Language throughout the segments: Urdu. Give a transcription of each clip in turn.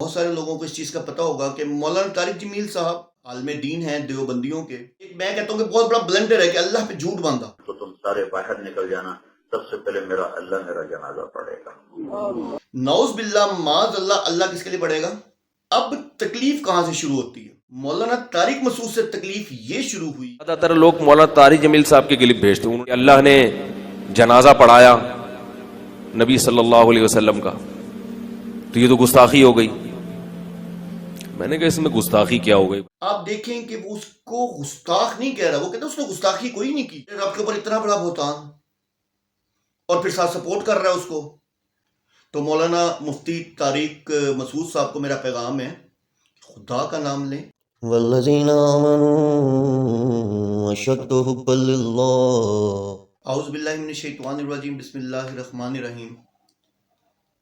بہت سارے لوگوں کو اس چیز کا پتہ ہوگا کہ مولانا طارق جمیل صاحب عالم دین ہیں دیوبندیوں کے. ایک میں کہتا ہوں کہ بہت بڑا بلنڈر ہے کہ اللہ پہ جھوٹ باندھا. تو تم سارے باہر نکل جانا، سب سے پہلے اللہ میرا جنازہ پڑھے گا. نعوذ باللہ معاذ اللہ. اللہ کس کے لیے پڑھے گا؟ اب تکلیف کہاں سے شروع ہوتی ہے؟ مولانا طارق مسعود سے تکلیف یہ شروع ہوئی. زیادہ تر لوگ مولانا طارق جمیل صاحب کے کلپ بھیجتے ہیں، اللہ نے جنازہ پڑھایا نبی صلی اللہ علیہ وسلم کا، تو یہ تو گستاخی ہو گئی. میں نے کہا اس میں گستاخی کیا ہو گئی؟ آپ دیکھیں کہ وہ اس کو گستاخ نہیں کہہ رہا، وہ کہتا ہے اس نے گستاخی کوئی نہیں کی. رب کے اوپر اتنا بڑا بہتان، اور پھر ساتھ سپورٹ کر رہا ہے اس کو. تو مولانا مفتی طارق مسعود صاحب کو میرا پیغام ہے، خدا کا نام لیں. والذین آمنوا اشد حبا للہ. اعوذ باللہ من الشیطان الرجیم. بسم اللہ الرحمن الرحیم.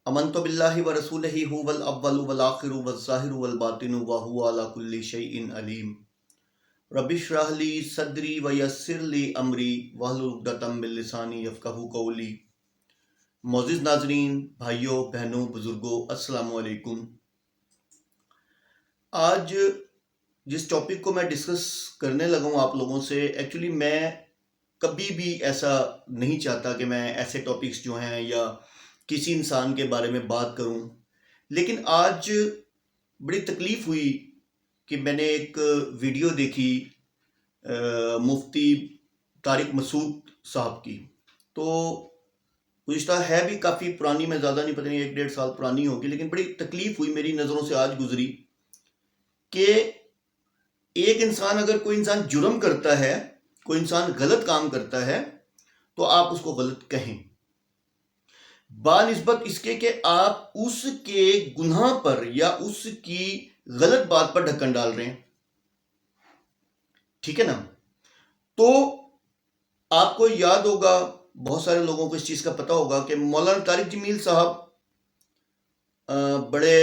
امنت باللہ ورسولہ هو الاول والآخر والظاہر والباطن وهو على كل شیء علیم. رب اشرح لی صدری ویسر لی امری واحلل عقدۃ من لسانی یفقہوا قولی. معزز ناظرین، بھائیوں، بہنوں، بزرگوں، السلام علیکم. آج جس ٹاپک کو میں ڈسکس کرنے لگا ہوں آپ لوگوں سے، ایکچولی میں کبھی بھی ایسا نہیں چاہتا کہ میں ایسے ٹاپکس جو ہیں یا کسی انسان کے بارے میں بات کروں، لیکن آج بڑی تکلیف ہوئی کہ میں نے ایک ویڈیو دیکھی مفتی طارق مسعود صاحب کی. تو گزشتہ ہے بھی کافی پرانی، میں زیادہ نہیں، پتہ نہیں 1-1.5 سال پرانی ہوگی، لیکن بڑی تکلیف ہوئی، میری نظروں سے آج گزری کہ ایک انسان، اگر کوئی انسان جرم کرتا ہے، کوئی انسان غلط کام کرتا ہے، تو آپ اس کو غلط کہیں، بنسبت اس کے کہ آپ اس کے گناہ پر یا اس کی غلط بات پر ڈھکن ڈال رہے ہیں. ٹھیک ہے نا؟ تو آپ کو یاد ہوگا، بہت سارے لوگوں کو اس چیز کا پتہ ہوگا کہ مولانا طارق جمیل صاحب بڑے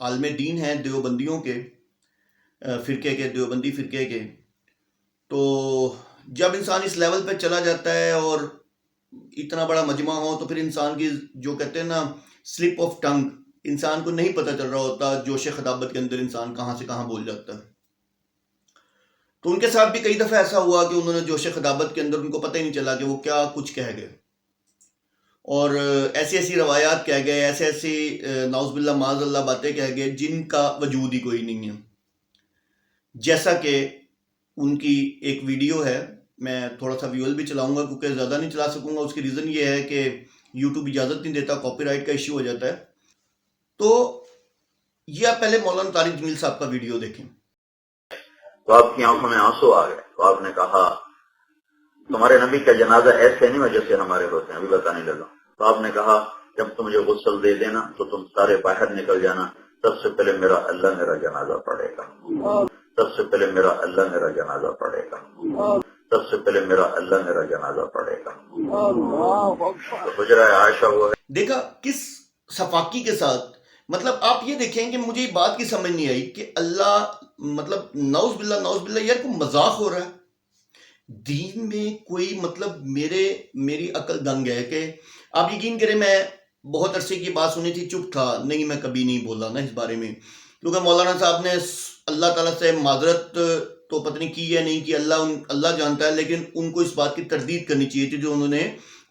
عالم دین ہیں دیوبندیوں کے فرقے کے، دیوبندی فرقے کے. تو جب انسان اس لیول پہ چلا جاتا ہے اور اتنا بڑا مجمع ہو، تو پھر انسان کی جو کہتے ہیں نا سلپ آف ٹنگ، انسان کو نہیں پتہ چل رہا ہوتا، جوش خطابت کے اندر انسان کہاں سے کہاں بول جاتا ہے. تو ان کے ساتھ بھی کئی دفعہ ایسا ہوا کہ انہوں نے جوش خطابت کے اندر ان کو پتہ ہی نہیں چلا کہ وہ کیا کچھ کہہ گئے، اور ایسی ایسی روایات کہہ گئے، ایسے ایسی نعوذ باللہ معاذ اللہ باتیں کہہ گئے جن کا وجود ہی کوئی نہیں ہے. جیسا کہ ان کی ایک ویڈیو ہے، میں تھوڑا سا ویول بھی چلاؤں گا کیونکہ زیادہ نہیں چلا سکوں گا. اس کی ریزن یہ ہے کہ یوٹیوب اجازت نہیں دیتا، کاپی رائٹ کا ایشو ہو جاتا ہے. تو یہ آپ پہلے مولانا طارق جمیل صاحب کا ویڈیو دیکھیں. تو آپ کی آنکھوں میں آنسو آ گئے، تو آپ نے کہا تمہارے نبی کا جنازہ ایسے نہیں ہو جیسے ہمارے ہوتے ہیں، ابھی بتانے لگا. تو آپ نے کہا جب تم مجھے غسل دے دینا تو تم سارے باہر نکل جانا، سب سے پہلے اللہ میرا جنازہ پڑھے گا. سب سے پہلے اللہ میرا جنازہ پڑھے گا. سب سے پہلے اللہ میرا جنازہ پڑھے گا. تو حجرہ عائشہ وہ ہے. دیکھا کس صفاقی کے ساتھ، مطلب آپ یہ دیکھیں کہ مجھے یہ بات کی سمجھ نہیں آئی کہ اللہ، مطلب نعوذ باللہ یار کوئی مذاق ہو رہا ہے دین میں. کوئی مطلب میری عقل دنگ ہے کہ آپ یقین کریں، میں بہت عرصے کی بات سنی تھی، چپ تھا، نہیں میں کبھی نہیں بولا نا اس بارے میں، کیونکہ مولانا صاحب نے اللہ تعالیٰ سے معذرت تو پتہ نہیں کی ہے نہیں کی، اللہ جانتا ہے، لیکن ان کو اس بات کی تردید کرنی چاہیے تھی جو انہوں نے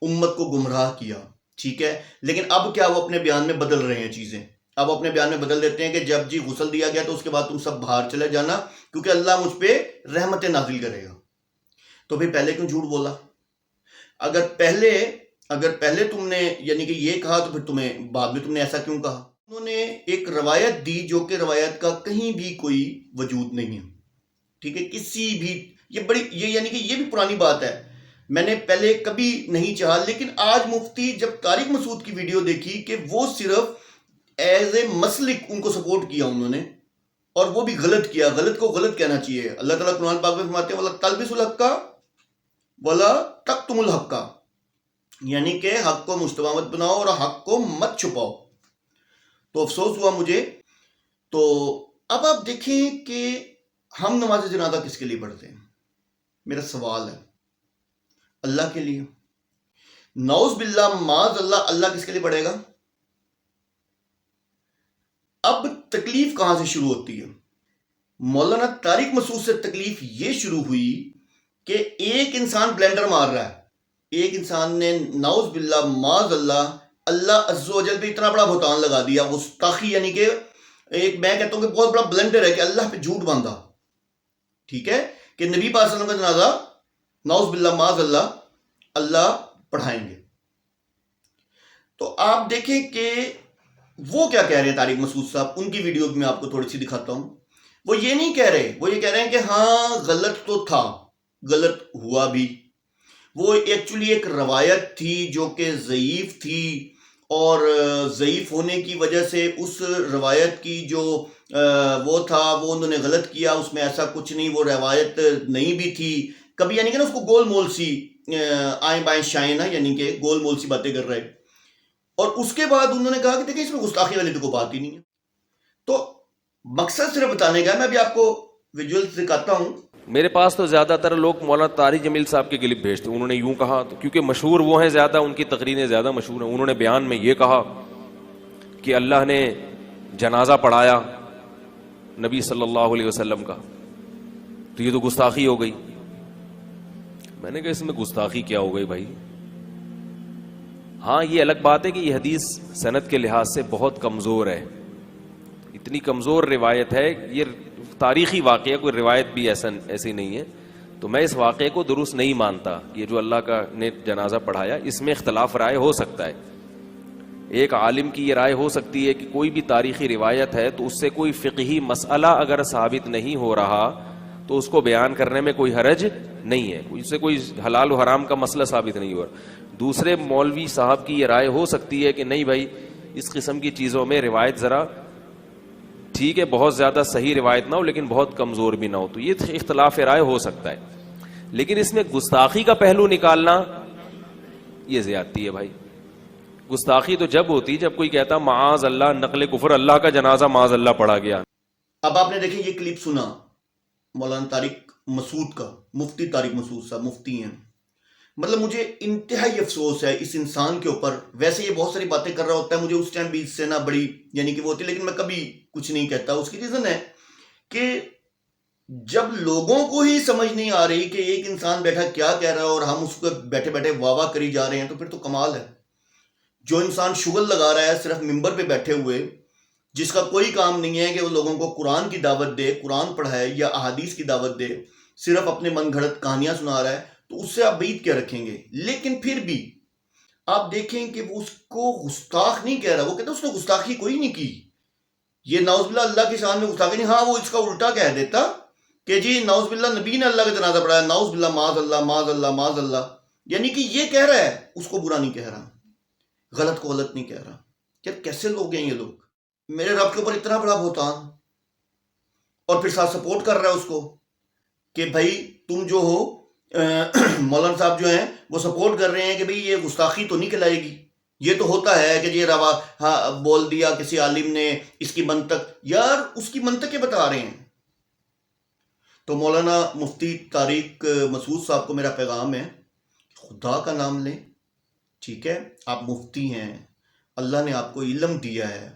امت کو گمراہ کیا. ٹھیک ہے، لیکن اب کیا وہ اپنے بیان میں بدل رہے ہیں چیزیں. اب اپنے بیان میں بدل دیتے ہیں کہ جب جی غسل دیا گیا تو اس کے بعد تم سب باہر چلے جانا کیونکہ اللہ مجھ پہ رحمت نازل کرے گا. تو پھر پہلے کیوں جھوٹ بولا؟ اگر پہلے تم نے یعنی کہ یہ کہا تو پھر تمہیں بعد میں تم نے ایسا کیوں کہا؟ انہوں نے ایک روایت دی جو کہ روایت کا کہیں بھی کوئی وجود نہیں ہے. ٹھیک ہے، کسی بھی، یہ یعنی کہ یہ بھی پرانی بات ہے، میں نے پہلے کبھی نہیں چاہا، لیکن آج مفتی جب طارق مسعود کی ویڈیو دیکھی کہ وہ صرف ایز اے مسلک ان کو سپورٹ کیا انہوں نے، اور وہ بھی غلط کیا. غلط کو غلط کہنا چاہیے. اللہ تعالیٰ قرآن پاک میں فرماتے ہیں وَلَا تَلْبِسُوا الْحَقَّ وَلَا تَكْتُمُوا الْحَقَّ، یعنی کہ حق کو مشتبہ مت بناؤ اور حق کو مت چھپاؤ. تو افسوس ہوا مجھے. تو اب آپ دیکھیں کہ ہم نماز جنازہ کس کے لیے پڑھتے ہیں؟ میرا سوال ہے. اللہ کے لیے. نعوذ باللہ معاذ اللہ. اللہ کس کے لیے پڑھے گا؟ تکلیف کہاں سے شروع ہوتی ہے؟ مولانا طارق مسعود سے تکلیف یہ شروع ہوئی کہ ایک انسان بلینڈر مار رہا ہے، ایک انسان نے نعوذ باللہ معاذ اللہ اللہ عز و جل پہ اتنا بڑا بہتان لگا دیا، گستاخی، یعنی کہ ایک میں کہتا ہوں کہ بہت بڑا بلنڈر ہے کہ اللہ پہ جھوٹ باندھا، ٹھیک ہے، کہ نبی پاک صلی اللہ علیہ وسلم کا جنازہ نعوذ باللہ معاذ اللہ پڑھائیں گے۔ تو آپ دیکھیں کہ وہ کیا کہہ رہے ہیں طارق مسعود صاحب، ان کی ویڈیو میں آپ کو تھوڑی سی دکھاتا ہوں۔ وہ یہ نہیں کہہ رہے، وہ یہ کہہ رہے ہیں کہ ہاں غلط تو تھا، غلط ہوا بھی، وہ ایکچولی ایک روایت تھی جو کہ ضعیف تھی، اور ضعیف ہونے کی وجہ سے اس روایت کی جو وہ تھا وہ انہوں نے غلط کیا، اس میں ایسا کچھ نہیں، وہ روایت نہیں بھی تھی کبھی، یعنی کہ نا اس کو گول مول سی آئیں بائیں شائیں نا، یعنی کہ گول مول سی باتیں کر رہے۔ اور اس کے بعد انہوں نے کہا کہ دیکھیں اس میں گستاخی والی تو کوئی بات ہی نہیں ہے۔ تو مقصد صرف بتانے کا، میں بھی آپ کو ویجول دکھاتا ہوں۔ میرے پاس تو زیادہ تر لوگ مولانا طارق جمیل صاحب کے کلپ بھیجتے ہیں، انہوں نے یوں کہا، تو کیونکہ مشہور وہ ہیں زیادہ، ان کی تقریریں زیادہ مشہور ہیں۔ انہوں نے بیان میں یہ کہا کہ اللہ نے جنازہ پڑھایا نبی صلی اللہ علیہ وسلم کا، تو یہ تو گستاخی ہو گئی۔ میں نے کہا اس میں گستاخی کیا ہو گئی بھائی؟ ہاں یہ الگ بات ہے کہ یہ حدیث سند کے لحاظ سے بہت کمزور ہے، اتنی کمزور روایت ہے، یہ تاریخی واقعہ، کوئی روایت بھی ایسی نہیں ہے، تو میں اس واقعے کو درست نہیں مانتا۔ یہ جو اللہ کا نے جنازہ پڑھایا، اس میں اختلاف رائے ہو سکتا ہے، ایک عالم کی یہ رائے ہو سکتی ہے کہ کوئی بھی تاریخی روایت ہے تو اس سے کوئی فقہی مسئلہ اگر ثابت نہیں ہو رہا تو اس کو بیان کرنے میں کوئی حرج نہیں ہے، اس سے کوئی حلال و حرام کا مسئلہ ثابت نہیں ہوا۔ دوسرے مولوی صاحب کی یہ رائے ہو سکتی ہے کہ نہیں بھائی اس قسم کی چیزوں میں روایت ذرا ٹھیک ہے، بہت زیادہ صحیح روایت نہ ہو لیکن بہت کمزور بھی نہ ہو، تو یہ اختلاف رائے ہو سکتا ہے، لیکن اس میں گستاخی کا پہلو نکالنا یہ زیادتی ہے بھائی۔ گستاخی تو جب ہوتی جب کوئی کہتا معاذ اللہ نقل کفر، اللہ کا جنازہ معاذ اللہ پڑھا گیا۔ اب آپ نے دیکھیں یہ کلپ سنا مولانا طارق مسعود کا، مفتی طارق مسعود صاحب مفتی ہیں، مطلب مجھے انتہائی افسوس ہے اس انسان کے اوپر۔ ویسے یہ بہت ساری باتیں کر رہا ہوتا ہے، مجھے اس ٹائم بھی اس سے نہ بڑی یعنی کہ وہ ہوتی ہے، لیکن میں کبھی کچھ نہیں کہتا۔ اس کی ریزن ہے کہ جب لوگوں کو ہی سمجھ نہیں آ رہی کہ ایک انسان بیٹھا کیا کہہ رہا ہے اور ہم اس کو بیٹھے بیٹھے واہ واہ کری جا رہے ہیں، تو پھر تو کمال ہے۔ جو انسان شغل لگا رہا ہے صرف ممبر پہ بیٹھے ہوئے، جس کا کوئی کام نہیں ہے کہ وہ لوگوں کو قرآن کی دعوت دے، قرآن پڑھائے یا احادیث کی دعوت دے، صرف اپنے من گھڑت کہانیاں سنا رہا ہے، تو اس سے آپ بعید کیا رکھیں گے؟ لیکن پھر بھی آپ دیکھیں کہ وہ اس کو گستاخ نہیں کہہ رہا، وہ کہتا ہے اس نے گستاخی کوئی نہیں کی، یہ نعوذ باللہ اللہ کی شان میں گستاخی نہیں۔ ہاں وہ اس کا الٹا کہہ دیتا کہ جی نعوذ باللہ نبی نے اللہ کا جنازہ پڑھایا، نعوذ باللہ معاذ اللہ معاذ اللہ معاذ اللہ، یعنی کہ یہ کہہ رہا ہے، اس کو برا نہیں کہہ رہا، غلط کو غلط نہیں کہہ رہا۔ یار کیسے لوگ ہیں یہ لوگ؟ میرے رب کے اوپر اتنا بڑا بہتان، اور پھر ساتھ سپورٹ کر رہا ہے اس کو کہ بھائی تم جو ہو مولانا صاحب جو ہیں وہ سپورٹ کر رہے ہیں کہ بھئی یہ گستاخی تو نہیں کہلائے گی، یہ تو ہوتا ہے کہ یہ روا بول دیا کسی عالم نے، اس کی منطق، یار اس کی منطق کے بتا رہے ہیں۔ تو مولانا مفتی طارق مسعود صاحب کو میرا پیغام ہے، خدا کا نام لیں، ٹھیک ہے، آپ مفتی ہیں، اللہ نے آپ کو علم دیا ہے،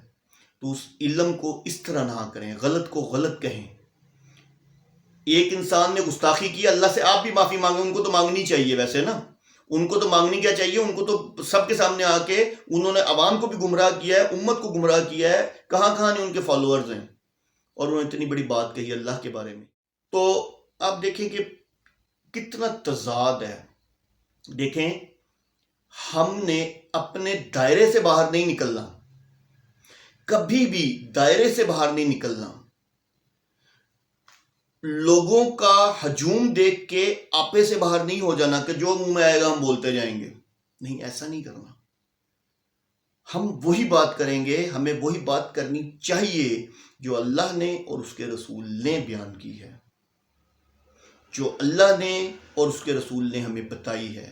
تو اس علم کو اس طرح نہ کریں، غلط کو غلط کہیں۔ ایک انسان نے گستاخی کی، اللہ سے آپ بھی معافی مانگیں، ان کو تو مانگنی چاہیے ویسے نا، ان کو تو مانگنی کیا چاہیے، ان کو تو سب کے سامنے آ کے انہوں نے عوام کو بھی گمراہ کیا ہے، امت کو گمراہ کیا ہے، کہاں کہاں نہیں ان کے فالوورز ہیں، اور انہوں نے اتنی بڑی بات کہی اللہ کے بارے میں۔ تو آپ دیکھیں کہ کتنا تضاد ہے۔ دیکھیں ہم نے اپنے دائرے سے باہر نہیں نکلنا، کبھی بھی دائرے سے باہر نہیں نکلنا، لوگوں کا ہجوم دیکھ کے آپے سے باہر نہیں ہو جانا کہ جو منہ میں آئے گا ہم بولتے جائیں گے، نہیں ایسا نہیں کرنا۔ ہم وہی بات کریں گے، ہمیں وہی بات کرنی چاہیے جو اللہ نے اور اس کے رسول نے بیان کی ہے، جو اللہ نے اور اس کے رسول نے ہمیں بتائی ہے۔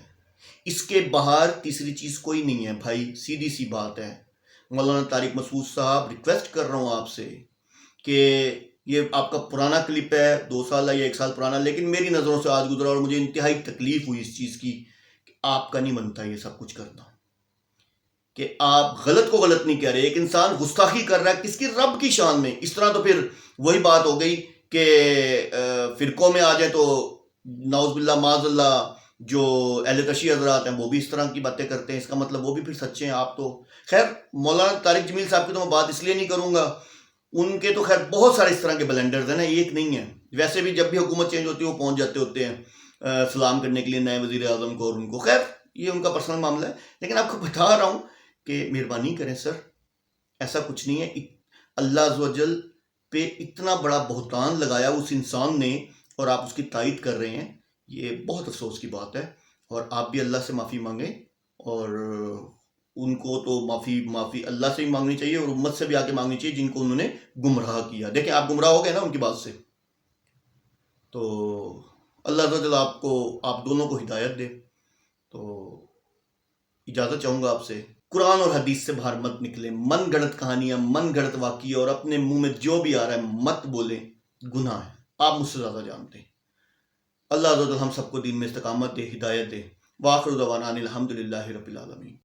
اس کے باہر تیسری چیز کوئی نہیں ہے بھائی، سیدھی سی بات ہے۔ مولانا طارق مسعود صاحب ریکویسٹ کر رہا ہوں آپ سے کہ یہ آپ کا پرانا کلپ ہے، 2 سال یا 1 سال پرانا، لیکن میری نظروں سے آج گزرا اور مجھے انتہائی تکلیف ہوئی اس چیز کی کہ آپ کا نہیں بنتا یہ سب کچھ کرنا، کہ آپ غلط کو غلط نہیں کہہ رہے. ایک انسان گستاخی کر رہا ہے کس کی؟ رب کی شان میں. اس طرح تو پھر وہی بات ہو گئی کہ فرقوں میں آ جائیں تو نعوذ باللہ معاذ اللہ جو اہل تشیع حضرات ہیں وہ بھی اس طرح کی باتیں کرتے ہیں. اس کا مطلب وہ بھی پھر سچے ہیں. آپ تو خیر مولانا طارق جمیل صاحب کی تو میں بات اس لیے نہیں کروں گا, ان کے تو خیر بہت سارے اس طرح کے بلنڈرز ہیں نا, ایک نہیں ہے. ویسے بھی جب بھی حکومت چینج ہوتی ہے وہ پہنچ جاتے ہوتے ہیں سلام کرنے کے لیے نئے وزیر اعظم کو, اور ان کو خیر یہ ان کا پرسنل معاملہ ہے. لیکن آپ کو بتا رہا ہوں کہ مہربانی کریں سر, ایسا کچھ نہیں ہے. اللہ عز و جل پہ اتنا بڑا بہتان لگایا اس انسان نے اور آپ اس کی تائید کر رہے ہیں, یہ بہت افسوس کی بات ہے. اور آپ بھی اللہ سے معافی مانگیں, اور ان کو تو معافی اللہ سے بھی مانگنی چاہیے اور امت سے بھی آ کے مانگنی چاہیے جن کو انہوں نے گمراہ کیا. دیکھیں آپ گمراہ ہو گئے نا ان کی بات سے, تو اللہ عز و جل آپ دونوں کو ہدایت دے. تو اجازت چاہوں گا آپ سے, قرآن اور حدیث سے باہر مت نکلیں. من گھڑت کہانیاں, من گھڑت واقعے اور اپنے منہ میں جو بھی آ رہا ہے مت بولیں, گناہ ہے. آپ مجھ سے زیادہ جانتے ہیں. اللہ عز و جل ہم سب کو دین میں استقامت دے, ہدایت دے. وآخر دعوانا ان الحمدللہ رب العالمین.